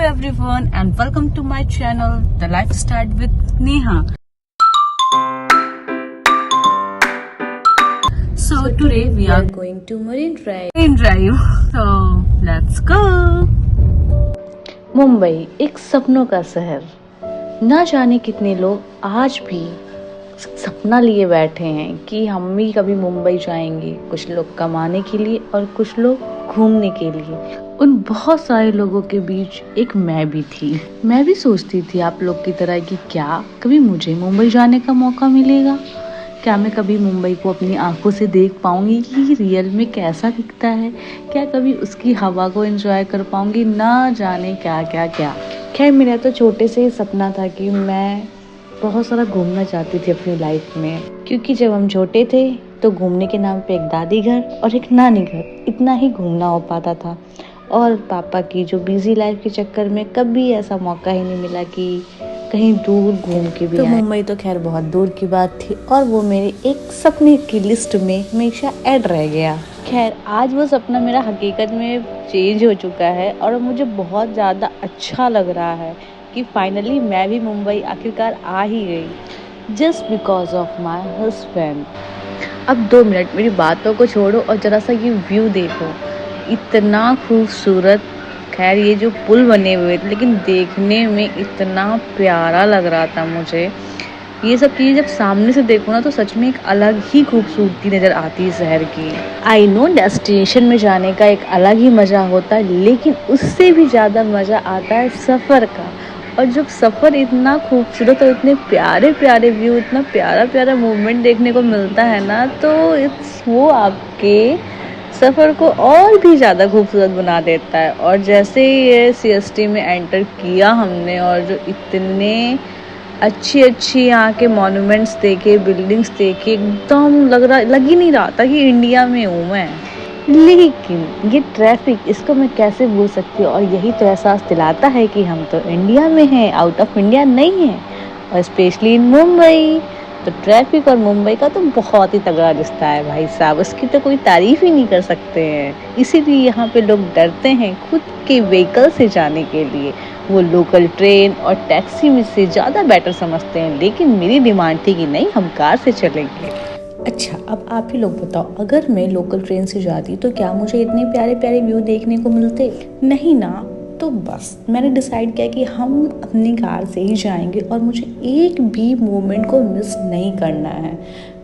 everyone and welcome to my channel, The Lifestyle with Neha. So today we are going to Marine Drive. Marine Drive. So let's go. Mumbai एक सपनों का शहर। ना जाने कितने लोग आज भी सपना लिए बैठे हैं कि हम भी कभी मुंबई जाएंगे। कुछ लोग कमाने के लिए और कुछ लोग घूमने के लिए। उन बहुत सारे लोगों के बीच एक मैं भी थी। मैं भी सोचती थी आप लोग की तरह कि क्या कभी मुझे मुंबई जाने का मौका मिलेगा, क्या मैं कभी मुंबई को अपनी आंखों से देख पाऊंगी कि रियल में कैसा दिखता है, क्या कभी उसकी हवा को एंजॉय कर पाऊंगी, ना जाने क्या क्या क्या। खैर मेरा तो छोटे से ही सपना था कि मैं बहुत सारा घूमना चाहती थी अपनी लाइफ में, क्योंकि जब हम छोटे थे तो घूमने के नाम पे एक दादी घर और एक नानी घर, इतना ही घूमना हो पाता था। और पापा की जो बिजी लाइफ के चक्कर में कभी ऐसा मौका ही नहीं मिला कि कहीं दूर घूम के भी तो मुंबई तो खैर बहुत दूर की बात थी और वो मेरे एक सपने की लिस्ट में हमेशा ऐड रह गया। खैर आज वो सपना मेरा हकीकत में चेंज हो चुका है और मुझे बहुत ज़्यादा अच्छा लग रहा है कि फाइनली मैं भी मुंबई आखिरकार आ ही गई, just because of my husband. अब 2 मिनट मेरी बातों को छोड़ो और जरा सा ये व्यू देखो, इतना खूबसूरत। खैर ये जो पुल बने हुए थे लेकिन देखने में इतना प्यारा लग रहा था मुझे। ये सब चीज़ें जब सामने से देखो ना तो सच में एक अलग ही खूबसूरती नज़र आती है शहर की। आई नो डेस्टिनेशन में जाने का एक अलग ही मज़ा होता है, लेकिन उससे भी ज़्यादा मज़ा आता है सफ़र का। और जब सफ़र इतना खूबसूरत और इतने प्यारे प्यारे व्यू, इतना प्यारा प्यारा मूवमेंट देखने को मिलता है ना, तो इट्स वो आपके सफ़र को और भी ज़्यादा खूबसूरत बना देता है। और जैसे ही ये CST में एंटर किया हमने और जो इतने अच्छी अच्छी यहाँ के मॉन्यूमेंट्स देखे, बिल्डिंग्स देखे, एकदम लग ही नहीं रहा था कि इंडिया में हूँ मैं। लेकिन ये ट्रैफिक, इसको मैं कैसे भूल सकती हूँ। और यही तो एहसास दिलाता है कि हम तो इंडिया में हैं, आउट ऑफ इंडिया नहीं हैं, और स्पेशली इन मुंबई। तो ट्रैफिक और मुंबई का तो बहुत ही तगड़ा रिश्ता है भाई साहब, उसकी तो कोई तारीफ ही नहीं कर सकते हैं। इसीलिए यहाँ पे लोग डरते हैं खुद के व्हीकल से जाने के लिए। वो लोकल ट्रेन और टैक्सी में से ज़्यादा बेटर समझते हैं, लेकिन मेरी डिमांड थी कि नहीं, हम कार से चलेंगे। अच्छा अब आप ही लोग बताओ, अगर मैं लोकल ट्रेन से जाती तो क्या मुझे इतने प्यारे प्यारे व्यू देखने को मिलते? नहीं ना। तो बस मैंने डिसाइड किया कि हम अपनी कार से ही जाएंगे और मुझे एक भी मोमेंट को मिस नहीं करना है।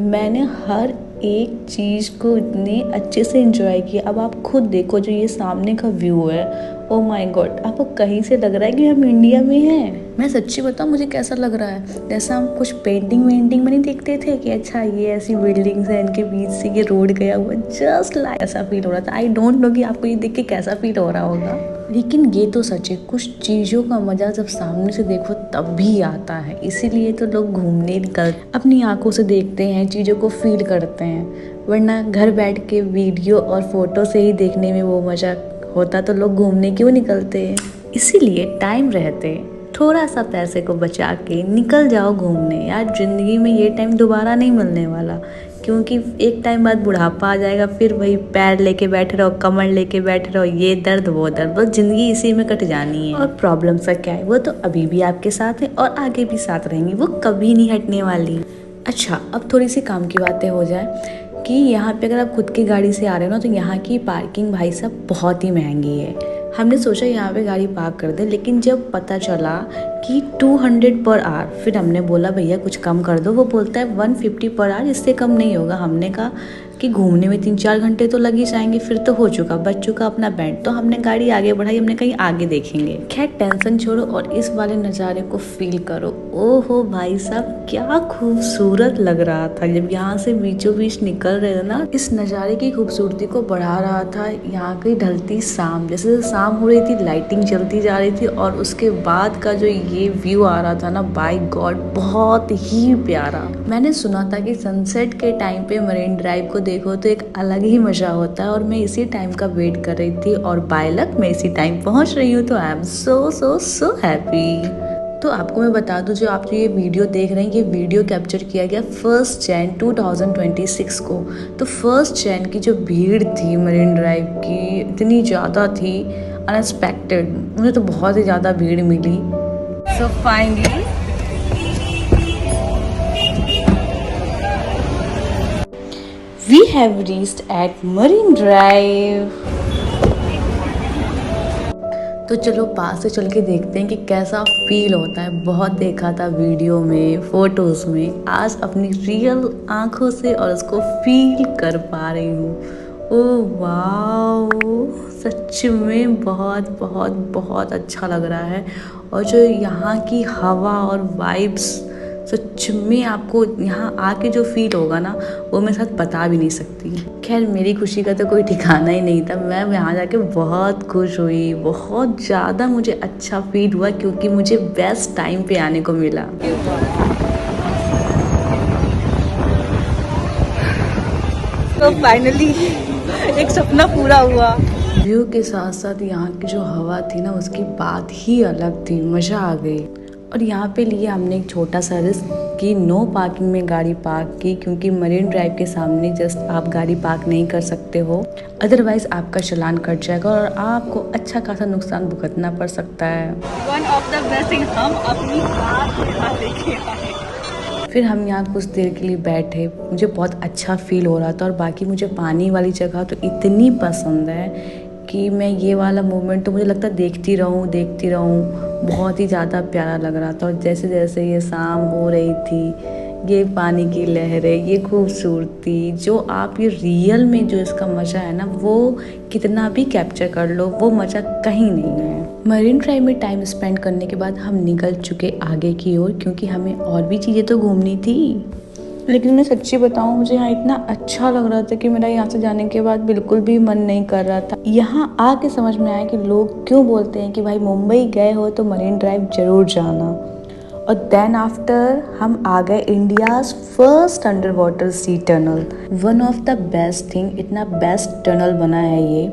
मैंने हर एक चीज़ को इतने अच्छे से एंजॉय किया। अब आप खुद देखो, जो ये सामने का व्यू है, ओ माय गॉड, आपको कहीं से लग रहा है कि हम इंडिया में हैं। मैं सच्ची बताऊँ मुझे कैसा लग रहा है, जैसा हम कुछ पेंटिंग वेंटिंग में नहीं देखते थे कि अच्छा ये ऐसी बिल्डिंग्स है, इनके बीच से ये रोड गया हुआ, जस्ट लाइक ऐसा फील हो रहा था। आई डोंट नो कि आपको ये देख के कैसा फील हो रहा होगा, लेकिन ये तो सच है, कुछ चीज़ों का मज़ा जब सामने से देखो तब भी आता है। इसीलिए तो लोग घूमने निकल अपनी आंखों से देखते हैं, चीज़ों को फील करते हैं, वरना घर बैठ के वीडियो और फोटो से ही देखने में वो मज़ा होता तो लोग घूमने क्यों निकलते हैं। इसीलिए टाइम रहते थोड़ा सा पैसे को बचा के निकल जाओ घूमने। यार ज़िंदगी में ये टाइम दोबारा नहीं मिलने वाला, क्योंकि एक टाइम बाद बुढ़ापा आ जाएगा, फिर वही पैर लेके बैठे रहो, कमर लेके बैठे रहो, ये दर्द वो दर्द, बस ज़िंदगी इसी में कट जानी है। और प्रॉब्लम सा क्या है, वो तो अभी भी आपके साथ है और आगे भी साथ रहेंगी, वो कभी नहीं हटने वाली। अच्छा अब थोड़ी सी काम की बातें हो जाए कि यहाँ पे अगर आप खुद की गाड़ी से आ रहे हो ना, तो यहाँ की पार्किंग भाई साहब बहुत ही महंगी है। हमने सोचा यहाँ पे गाड़ी पार्क कर दे, लेकिन जब पता चला कि 200 पर आवर, फिर हमने बोला भैया कुछ कम कर दो। वो बोलता है 150 पर आवर, इससे कम नहीं होगा। हमने कहा कि घूमने में 3-4 घंटे तो लग ही जाएंगे, फिर तो हो चुका, बच चुका अपना बैंड। तो हमने गाड़ी आगे बढ़ाई, हमने कहीं आगे देखेंगे। खैर टेंशन छोड़ो और इस वाले नज़ारे को फील करो। ओहो भाई साहब क्या खूबसूरत लग रहा था जब यहाँ से बीचों बीच निकल रहे थे ना। इस नज़ारे की खूबसूरती को बढ़ा रहा था यहाँ की ढलती शाम। जैसे शाम हो रही थी, लाइटिंग जलती जा रही थी और उसके बाद का जो ये व्यू आ रहा था ना, बाय गॉड बहुत ही प्यारा। मैंने सुना था कि सनसेट के टाइम पे मरीन ड्राइव को देखो तो एक अलग ही मजा होता है, और मैं इसी टाइम का वेट कर रही थी और बाय लक मैं इसी टाइम पहुंच रही हूँ। तो आई एम सो हैप्पी। तो आपको मैं बता दूं, जो आप जो ये वीडियो देख रहे हैं, ये वीडियो कैप्चर किया गया 1 जनवरी 2026 को। तो 1 जनवरी की जो भीड़ थी मरीन ड्राइव की, इतनी ज़्यादा थी, अनएक्सपेक्टेड, मुझे तो बहुत ही ज़्यादा भीड़ मिली। So finally, we have reached at Marine Drive। तो चलो पास से चल के देखते हैं कि कैसा फील होता है। बहुत देखा था वीडियो में, फोटोज में, आज अपनी रियल आंखों से और उसको फील कर पा रही हूँ। ओह वाओ, सच में बहुत बहुत बहुत अच्छा लग रहा है। और जो यहाँ की हवा और वाइब्स, सच में आपको यहाँ आके जो फील होगा ना, वो मेरे साथ बता भी नहीं सकती। खैर मेरी खुशी का तो कोई ठिकाना ही नहीं था। मैं यहाँ जाके बहुत खुश हुई, बहुत ज़्यादा मुझे अच्छा फील हुआ क्योंकि मुझे बेस्ट टाइम पे आने को मिला। तो फाइनली एक सपना पूरा हुआ। व्यू के साथ साथ यहाँ की जो हवा थी ना, उसकी बात ही अलग थी, मज़ा आ गई। और यहाँ पे लिए हमने एक छोटा सा रिस्क कि नो पार्किंग में गाड़ी पार्क की, क्योंकि मरीन ड्राइव के सामने जस्ट आप गाड़ी पार्क नहीं कर सकते हो, अदरवाइज आपका चालान कट जाएगा और आपको अच्छा खासा नुकसान भुगतना पड़ सकता है। One of the best thing, हम अपनी कार यहाँ लेके आए। फिर हम यहाँ कुछ देर के लिए बैठे, मुझे बहुत अच्छा फील हो रहा था। और बाकी मुझे पानी वाली जगह तो इतनी पसंद है कि मैं ये वाला मोमेंट तो मुझे लगता है देखती रहूँ। बहुत ही ज़्यादा प्यारा लग रहा था। और जैसे जैसे ये शाम हो रही थी, ये पानी की लहरें, ये खूबसूरती, जो आप ये रियल में जो इसका मज़ा है ना, वो कितना भी कैप्चर कर लो, वो मज़ा कहीं नहीं है। मरीन ड्राइव में टाइम स्पेंड करने के बाद हम निकल चुके आगे की ओर, क्योंकि हमें और भी चीज़ें तो घूमनी थी। लेकिन मैं सच्ची बताऊं, मुझे यहाँ इतना अच्छा लग रहा था कि मेरा यहाँ से जाने के बाद बिल्कुल भी मन नहीं कर रहा था। यहाँ आके समझ में आया कि लोग क्यों बोलते हैं कि भाई मुंबई गए हो तो मरीन ड्राइव जरूर जाना। और देन आफ्टर हम आ गए India's first under water sea tunnel. One of the best thing, इतना बेस्ट टनल बना है ये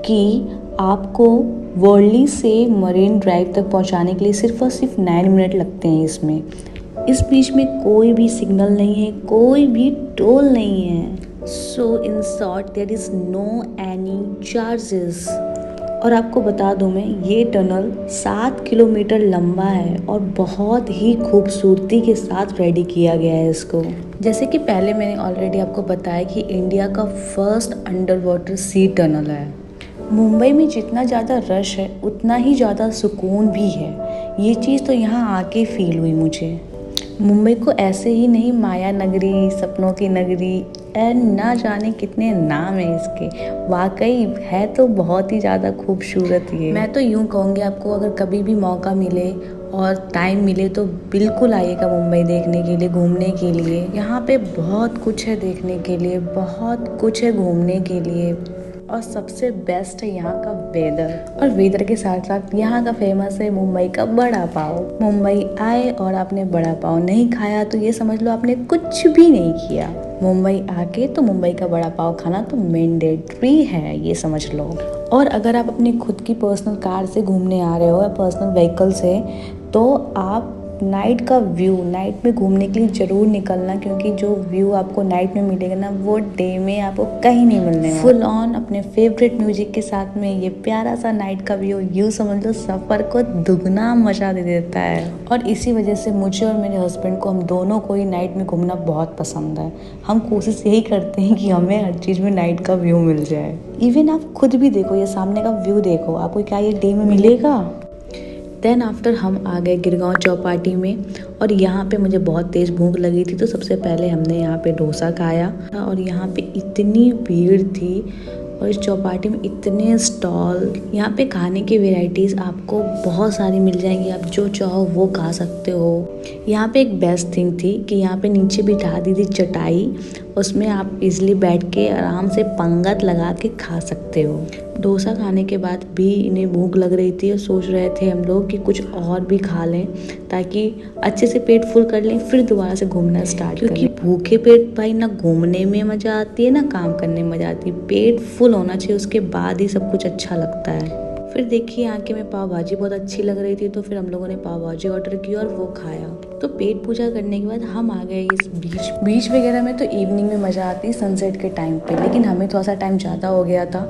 कि आपको वर्ली से मरीन ड्राइव तक पहुँचाने के लिए सिर्फ और सिर्फ 9 मिनट लगते हैं इसमें। इस बीच में कोई भी सिग्नल नहीं है, कोई भी टोल नहीं है। So in short there is no any charges. और आपको बता दूं मैं, ये टनल 7 किलोमीटर लंबा है और बहुत ही खूबसूरती के साथ रेडी किया गया है इसको। जैसे कि पहले मैंने ऑलरेडी आपको बताया कि इंडिया का first under water sea tunnel है। मुंबई में जितना ज़्यादा रश है उतना ही ज़्यादा सुकून भी है। ये चीज़ तो यहाँ आके फील हुई मुझे। मुंबई को ऐसे ही नहीं, माया नगरी, सपनों की नगरी, एंड ना जाने कितने नाम है इसके। वाकई है तो बहुत ही ज़्यादा खूबसूरत ये। मैं तो यूँ कहूँगी, आपको अगर कभी भी मौका मिले और टाइम मिले तो बिल्कुल आइएगा मुंबई देखने के लिए, घूमने के लिए। यहाँ पे बहुत कुछ है देखने के लिए, बहुत कुछ है घूमने के लिए। और सबसे बेस्ट है यहाँ का वेदर। और वेदर के साथ साथ यहाँ का फेमस है मुंबई का बड़ा पाव। मुंबई आए और आपने बड़ा पाव नहीं खाया तो ये समझ लो आपने कुछ भी नहीं किया। मुंबई आके तो मुंबई का बड़ा पाव खाना तो मैंडेटरी है, ये समझ लो। और अगर आप अपनी खुद की पर्सनल कार से घूमने आ रहे हो या पर्सनल व्हीकल से, तो आप नाइट का व्यू, नाइट में घूमने के लिए ज़रूर निकलना, क्योंकि जो व्यू आपको नाइट में मिलेगा ना, वो डे में आपको कहीं नहीं मिलने वाला। फुल ऑन अपने फेवरेट म्यूजिक के साथ में ये प्यारा सा नाइट का व्यू, यूँ समझ लो सफ़र को दुगना मज़ा दे देता है। और इसी वजह से मुझे और मेरे हस्बैंड को, हम दोनों को ही नाइट में घूमना बहुत पसंद है। हम कोशिश यही करते हैं कि हमें हर चीज़ में नाइट का व्यू मिल जाए। इवन आप खुद भी देखो, ये सामने का व्यू देखो, आपको क्या ये डे में मिलेगा? देन आफ्टर हम आ गए गिरगांव चौपाटी में। और यहाँ पे मुझे बहुत तेज़ भूख लगी थी, तो सबसे पहले हमने यहाँ पे डोसा खाया। और यहाँ पे इतनी भीड़ थी और इस चौपाटी में इतने स्टॉल, यहाँ पे खाने की वैरायटीज़ आपको बहुत सारी मिल जाएंगी। आप जो चाहो वो खा सकते हो। यहाँ पे एक बेस्ट थिंग थी कि यहाँ पे नीचे बिठा दी थी चटाई, उसमें आप इजीली बैठ के आराम से पंगत लगा के खा सकते हो। डोसा खाने के बाद भी इन्हें भूख लग रही थी और सोच रहे थे हम लोग कि कुछ और भी खा लें ताकि अच्छे से पेट फुल कर लें, फिर दोबारा से घूमना स्टार्ट करें। क्योंकि भूखे पेट भाई ना घूमने में मज़ा आती है ना काम करने में मज़ा आती है। पेट फुल होना चाहिए, उसके बाद ही सब कुछ अच्छा लगता है। फिर देखिए यहाँ के में पाव भाजी बहुत अच्छी लग रही थी, तो फिर हम लोगों ने पाव भाजी ऑर्डर की और वो खाया। तो पेट पूजा करने के बाद हम आ गए इस बीच वगैरह में। तो इवनिंग में मज़ा आती है सनसेट के टाइम पे, लेकिन हमें थोड़ा सा टाइम ज़्यादा हो गया था।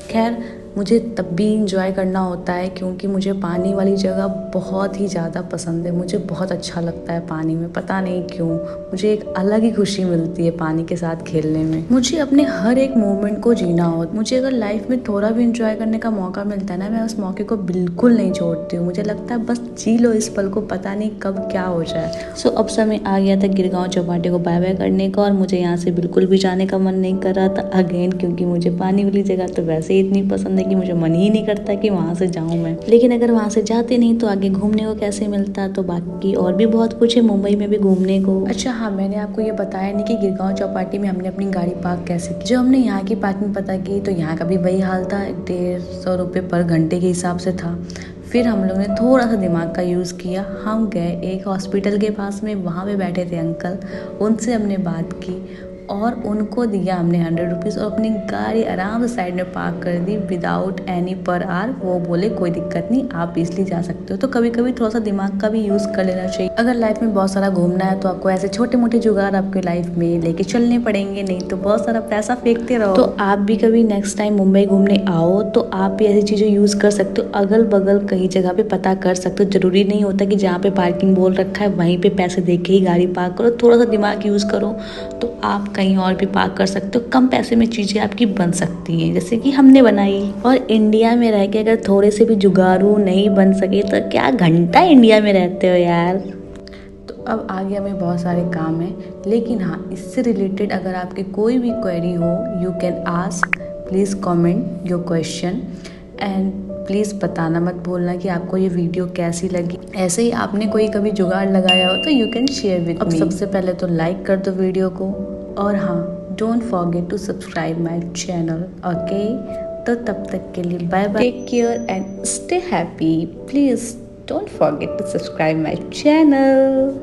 खैर मुझे तब भी इंजॉय करना होता है क्योंकि मुझे पानी वाली जगह बहुत ही ज़्यादा पसंद है। मुझे बहुत अच्छा लगता है पानी में, पता नहीं क्यों, मुझे एक अलग ही खुशी मिलती है पानी के साथ खेलने में। मुझे अपने हर एक मोमेंट को जीना हो। मुझे अगर लाइफ में थोड़ा भी इंजॉय करने का मौका मिलता है ना, मैं उस मौके को बिल्कुल नहीं छोड़ती हूँ। मुझे लगता है बस जी लो इस पल को, पता नहीं कब क्या हो जाए। सो अब समय आ गया था गिरगांव चौपाटी को बाय बाय करने का, और मुझे यहाँ से बिल्कुल भी जाने का मन नहीं कर रहा था अगेन, क्योंकि मुझे पानी वाली जगह तो वैसे ही इतनी पसंद है कि मुझे मन ही नहीं करता कि वहाँ से जाऊँ मैं। लेकिन अगर वहाँ से जाते नहीं तो आगे घूमने को कैसे मिलता, तो बाकी और भी बहुत कुछ है मुंबई में भी घूमने को। अच्छा हाँ, मैंने आपको ये बताया नहीं कि गिरगांव चौपाटी में हमने अपनी गाड़ी पार्क कैसे की। जो हमने यहाँ की पार्किंग पता की तो यहाँ का भी वही हाल था, 150 रुपये पर घंटे के हिसाब से था। फिर हम लोग ने थोड़ा सा दिमाग का यूज़ किया, हम गए एक हॉस्पिटल के पास में, वहाँ पे बैठे थे अंकल, उनसे हमने बात की और उनको दिया हमने 100 रुपीज़ और अपनी गाड़ी आराम से साइड में पार्क कर दी विदाउट एनी पर आवर। वो बोले कोई दिक्कत नहीं, आप इसलिए जा सकते हो। तो कभी कभी थोड़ा सा दिमाग का भी यूज़ कर लेना चाहिए। अगर लाइफ में बहुत सारा घूमना है तो आपको ऐसे छोटे मोटे जुगाड़ आपके लाइफ में लेके चलने पड़ेंगे, नहीं तो बहुत सारा पैसा फेंकते रहो। तो आप भी कभी नेक्स्ट टाइम मुंबई घूमने आओ तो आप भी ऐसी चीज़ें यूज़ कर सकते हो। अगल बगल कहीं जगह पे पता कर सकते हो। जरूरी नहीं होता कि जहाँ पे पार्किंग बोल रखा है वहीं पे पैसे दे के ही गाड़ी पार्क करो। थोड़ा सा दिमाग यूज़ करो तो आप कहीं और भी पार्क कर सकते हो। कम पैसे में चीज़ें आपकी बन सकती हैं, जैसे कि हमने बनाई। और इंडिया में रह के अगर थोड़े से भी जुगाड़ू नहीं बन सके तो क्या घंटा इंडिया में रहते हो यार। तो अब आगे हमें बहुत सारे काम हैं, लेकिन हाँ, इससे रिलेटेड अगर आपकी कोई भी क्वेरी हो you can ask, please comment your question and please बताना मत भूलना कि आपको ये वीडियो कैसी लगी। ऐसे ही आपने कोई कभी जुगाड़ लगाया हो तो you can share with me. सबसे पहले तो लाइक कर दो वीडियो को, और हाँ, don't forget to subscribe my channel. Okay, तो तब तक के लिए bye bye, take care and stay happy. Please don't forget to subscribe my channel.